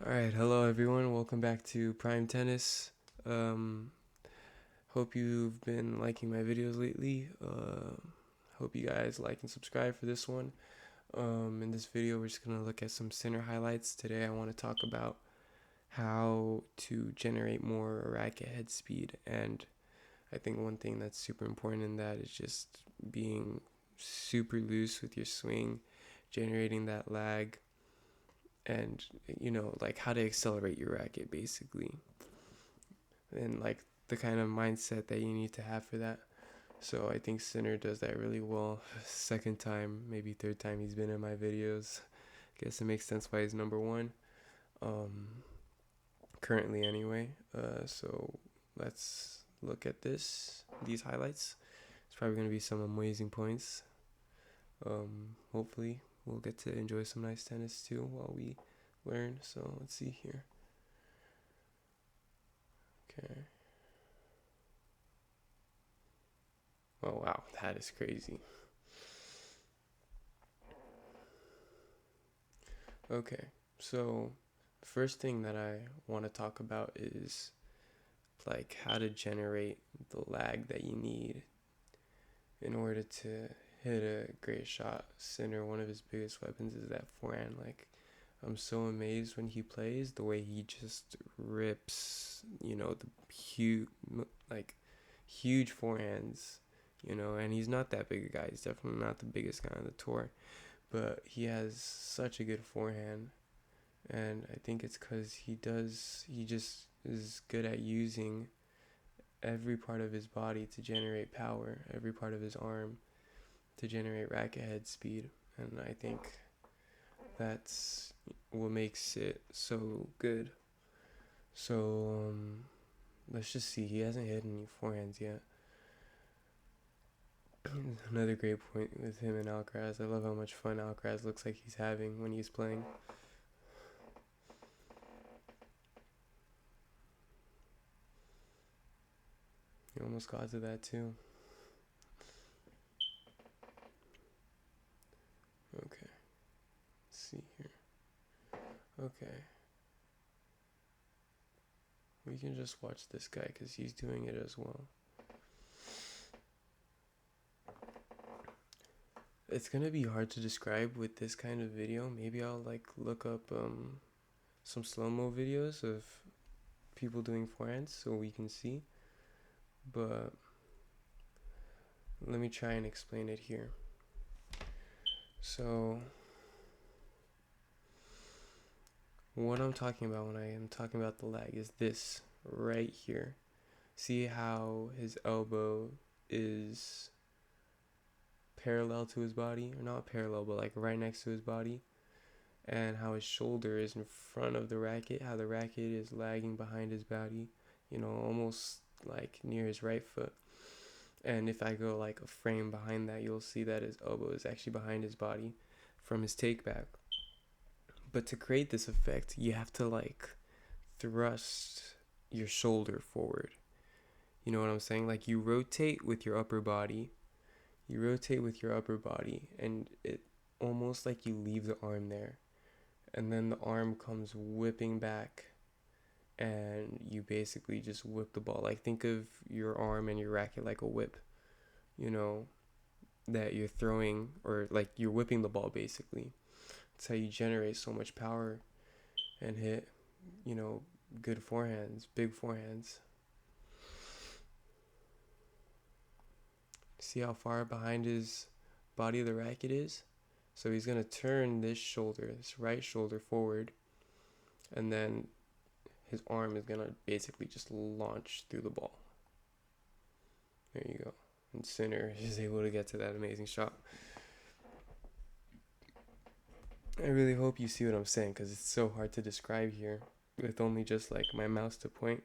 All right, hello everyone. Welcome back to Prime Tennis. Um, Hope you've been liking my videos lately. Hope you guys like and subscribe for this one. In this video, we're just gonna look at some center highlights. Today, I want to talk about how to generate more racket head speed, and I think one thing that's super important in that is just being super loose with your swing, generating that lag, and like how to accelerate your racket basically, and like the kind of mindset that you need to have for that. So I think Sinner does that really well. Second time, maybe third time he's been in my videos. Guess it makes sense why he's number one. Um, Currently anyway. So let's look at these highlights. It's probably gonna be some amazing points. Hopefully we'll get to enjoy some nice tennis too while we learn. So let's see here. Okay. Oh wow, that is crazy. Okay, so the first thing that I want to talk about is like how to generate the lag that you need in order to hit a great shot. Sinner, one of his biggest weapons is that forehand. Like, I'm so amazed when he plays the way he just rips, the huge, like, huge forehands, and he's not that big a guy. He's definitely not the biggest guy on the tour, but he has such a good forehand, and I think it's because he just is good at using every part of his body to generate power, every part of his arm to generate racket head speed, and I think that's what makes it so good. So let's just see. He hasn't hit any forehands yet. Another great point with him and Alcaraz. I love how much fun Alcaraz looks like he's having when he's playing. He almost got to that too. Okay, let's see here. Okay, we can just watch this guy because he's doing it as well. It's gonna be hard to describe with this kind of video. Maybe I'll like look up some slow-mo videos of people doing forehands so we can see. But let me try and explain it here. So what I'm talking about when I am talking about the lag is this right here. See how his elbow is parallel to his body, or not parallel, but like right next to his body, and how his shoulder is in front of the racket, how the racket is lagging behind his body, almost like near his right foot. And if I go like a frame behind that, you'll see that his elbow is actually behind his body from his take back. But to create this effect, you have to like thrust your shoulder forward. You know what I'm saying? Like you rotate with your upper body. You rotate with your upper body, and it almost like you leave the arm there. And then the arm comes whipping back, and you basically just whip the ball. Like think of your arm and your racket like a whip, you know, that you're throwing, or like you're whipping the ball basically. That's how you generate so much power and hit, you know, good forehands, big forehands. See how far behind his body the racket is? So he's going to turn this right shoulder forward, and then his arm is going to basically just launch through the ball. There you go. And Sinner is able to get to that amazing shot. I really hope you see what I'm saying because it's so hard to describe here with only just like my mouse to point.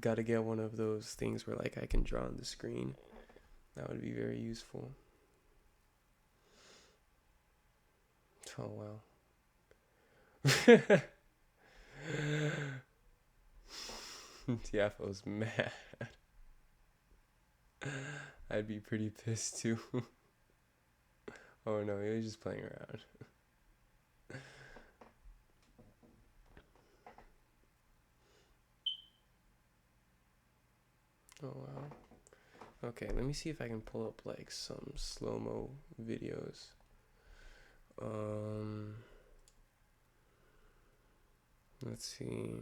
Gotta get one of those things where like I can draw on the screen. That would be very useful. Oh wow. Tiafoe's mad. I'd be pretty pissed too. Oh no, he was just playing around. Oh wow. Okay, let me see if I can pull up like some slow-mo videos. Um, let's see.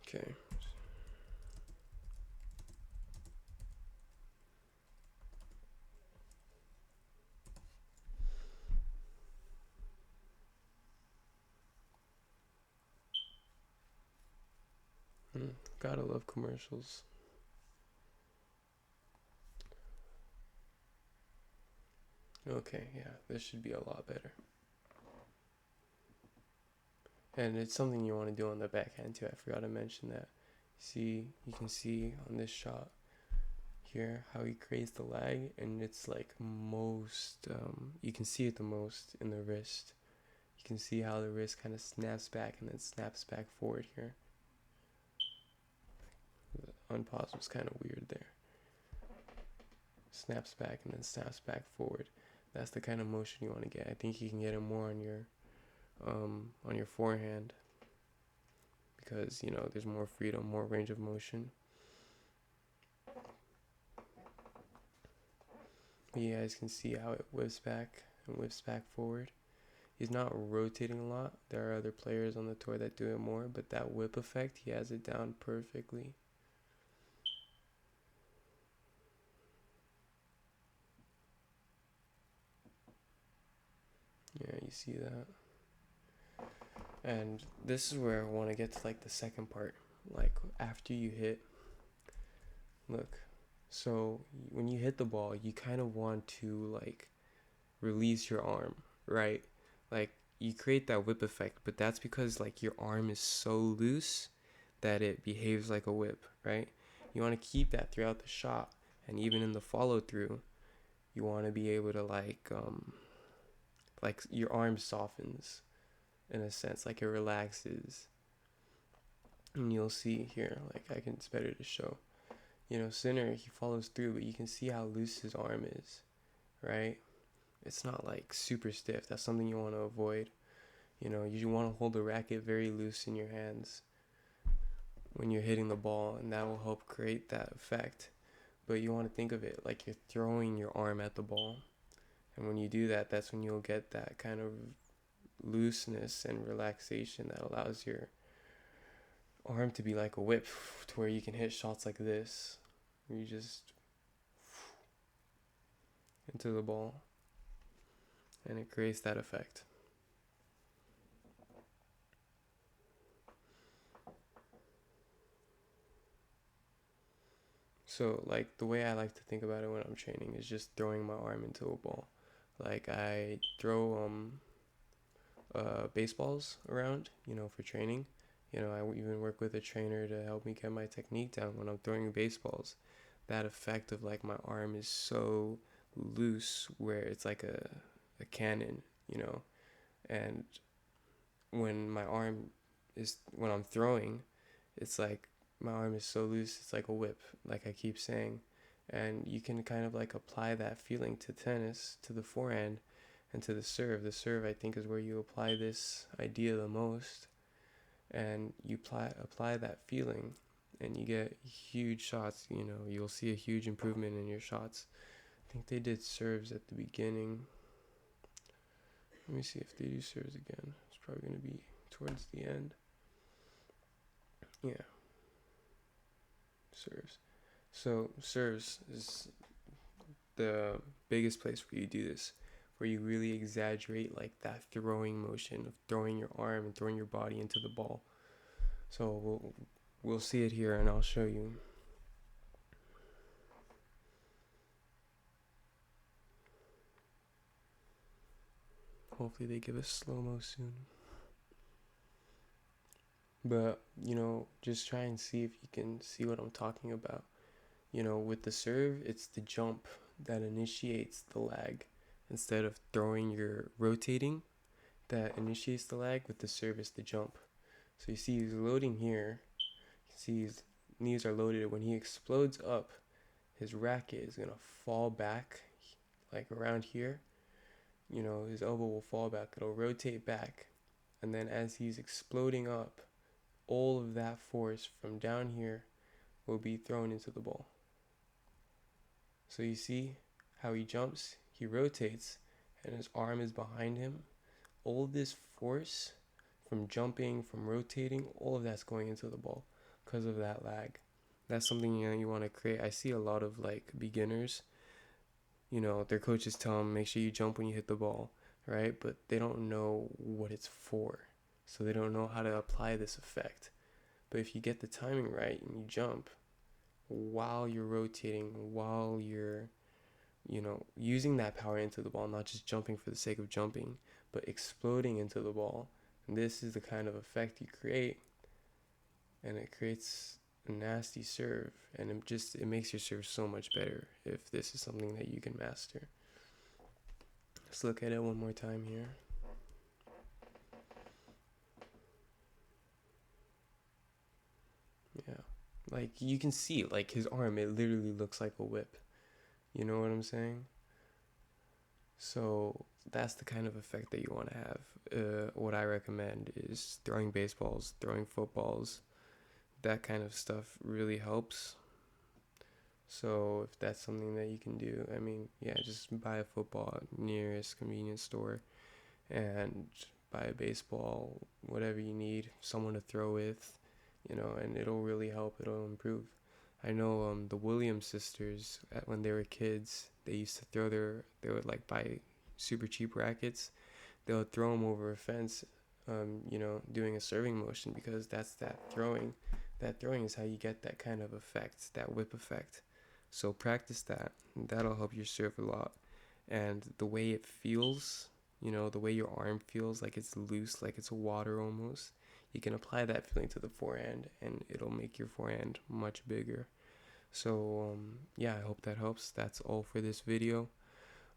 Okay. Gotta love commercials. Okay, yeah, this should be a lot better. And it's something you want to do on the backhand too. I forgot to mention that. See, you can see on this shot here how he creates the lag, and it's like most, you can see it the most in the wrist. You can see how the wrist kind of snaps back and then snaps back forward here. The unpause was kind of weird there. Snaps back and then snaps back forward. That's the kind of motion you want to get. I think you can get it more on your forehand, because you know there's more freedom, more range of motion. But you guys can see how it whips back and whips back forward. He's not rotating a lot. There are other players on the tour that do it more, but that whip effect, he has it down perfectly. Yeah, you see that. And this is where I want to get to like the second part. Like after you hit, look. So when you hit the ball, you kind of want to like release your arm, right? Like you create that whip effect, but that's because like your arm is so loose that it behaves like a whip, right? You want to keep that throughout the shot, and even in the follow through, you want to be able to like your arm softens in a sense, like it relaxes. And you'll see here, like it's better to show. You know, Sinner, he follows through, but you can see how loose his arm is, right? It's not like super stiff. That's something you want to avoid. You know, you want to hold the racket very loose in your hands when you're hitting the ball, and that will help create that effect. But you want to think of it like you're throwing your arm at the ball. And when you do that, that's when you'll get that kind of looseness and relaxation that allows your arm to be like a whip, to where you can hit shots like this, where you just into the ball, and it creates that effect. So like the way I like to think about it when I'm training is just throwing my arm into a ball. Like I throw baseballs around, you know, for training. You know, I even work with a trainer to help me get my technique down when I'm throwing baseballs. That effect of like my arm is so loose where it's like a cannon, you know. And when I'm throwing, it's like my arm is so loose, it's like a whip, like I keep saying. And you can kind of like apply that feeling to tennis, to the forehand, and to the serve. The serve, I think, is where you apply this idea the most, and you apply that feeling, and you get huge shots. You know, you'll see a huge improvement in your shots. I think they did serves at the beginning. Let me see if they do serves again. It's probably going to be towards the end. Yeah, serves. So serves is the biggest place where you do this, where you really exaggerate like that throwing motion of throwing your arm and throwing your body into the ball. So we'll see it here, and I'll show you. Hopefully they give us slow-mo soon. But, you know, just try and see if you can see what I'm talking about. You know, with the serve, it's the jump that initiates the lag. Instead of throwing your rotating, that initiates the lag. With the serve, it's the jump. So you see he's loading here. You can see his knees are loaded. When he explodes up, his racket is going to fall back like around here. You know, his elbow will fall back. It'll rotate back. And then as he's exploding up, all of that force from down here will be thrown into the ball. So you see how he jumps, he rotates, and his arm is behind him. All this force from jumping, from rotating, all of that's going into the ball because of that lag. That's something you want to create. I see a lot of like beginners, their coaches tell them make sure you jump when you hit the ball, right? But they don't know what it's for. So they don't know how to apply this effect. But if you get the timing right and you jump while you're rotating, while you're, using that power into the ball, not just jumping for the sake of jumping, but exploding into the ball, and this is the kind of effect you create, and it creates a nasty serve, and it makes your serve so much better if this is something that you can master. Let's look at it one more time here. Yeah, like you can see, like his arm, it literally looks like a whip. You know what I'm saying? So that's the kind of effect that you want to have. What I recommend is throwing baseballs, throwing footballs. That kind of stuff really helps. So if that's something that you can do, I mean, yeah, just buy a football at nearest convenience store and buy a baseball, whatever you need, someone to throw with, and it'll really help. It'll improve. I know the Williams sisters, when they were kids, they used to they would like buy super cheap rackets. They would throw them over a fence, doing a serving motion, because that's that throwing. That throwing is how you get that kind of effect, that whip effect. So practice that. That'll help your serve a lot. And the way it feels, the way your arm feels, like it's loose, like it's water almost, you can apply that feeling to the forehand, and it'll make your forehand much bigger. So yeah, I hope that helps. That's all for this video.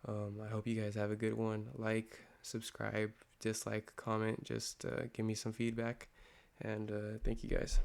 I hope you guys have a good one. Like, subscribe, dislike, comment, just give me some feedback, and thank you guys.